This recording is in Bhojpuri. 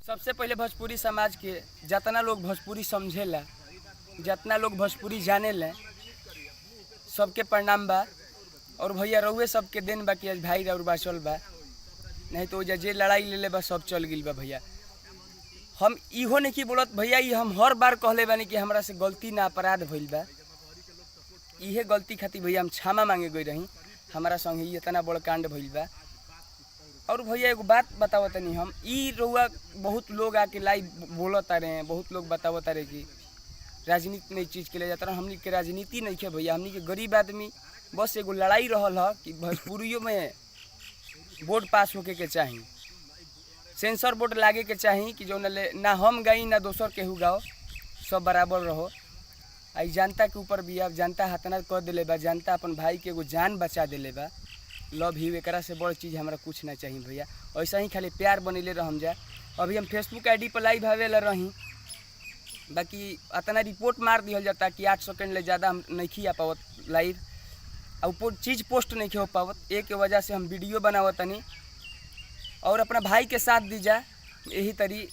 सबसे पहले भोजपुरी समाज के जितना लोग भोजपुरी समझेला, जितना लोग भोजपुरी जानेला, सबके प्रणाम बा। और भैया रउए सबके देन बा कि आज भाई और बाचल बा, नहीं तो जे लड़ाई ले बा सब चल गई बा। भैया हम इहो नहीं कि बोलत भैया, ये हम हर बार कहले बानी कि हमरा से गलती ना अपराध भइल बा। इहे गलती खातिर भैया हम क्षमा मांगे गई रही, हमारा संग ही इतना बड़ कांड भइल बा। और भैया एगो बात बतावत नहीं, हम ई रउआ बहुत लोग आके लाइव बोलत रहे, बहुत लोग बतावत रहे कि राजनीति नहीं चीज़ के ले जाता रहे। हमनी के राजनीति नहीं है भैया, हमनी के गरीब आदमी बस एगो लड़ाई रहल है कि भोजपुरियों में बोर्ड पास होके के चाहिए, सेंसर बोर्ड लागे के चाहिए कि जो ना हम गाई ना दोसर केहू गाओ, सब बराबर रहो। आई जनता के ऊपर भी अब जनता हतना कर दिले बा, जनता अपन भाई के एगो जान बचा दिले बा। लव ही एकरा से बड़ चीज़ हमरा कुछ ना चाहिए भैया। ऐसा ही खाली प्यार बनेले रहम जा। अभी हम फेसबुक आईडी पर लाइव आवेला रही, बाकी इतना रिपोर्ट मार दिया जाता कि 8 सेकंड ले ज़्यादा हम नहीं आ पावत लाइव, और चीज़ पोस्ट नहीं हो पावत। एक वजह से हम वीडियो बनावतनी और अपना भाई के साथ दीजा, यही तरी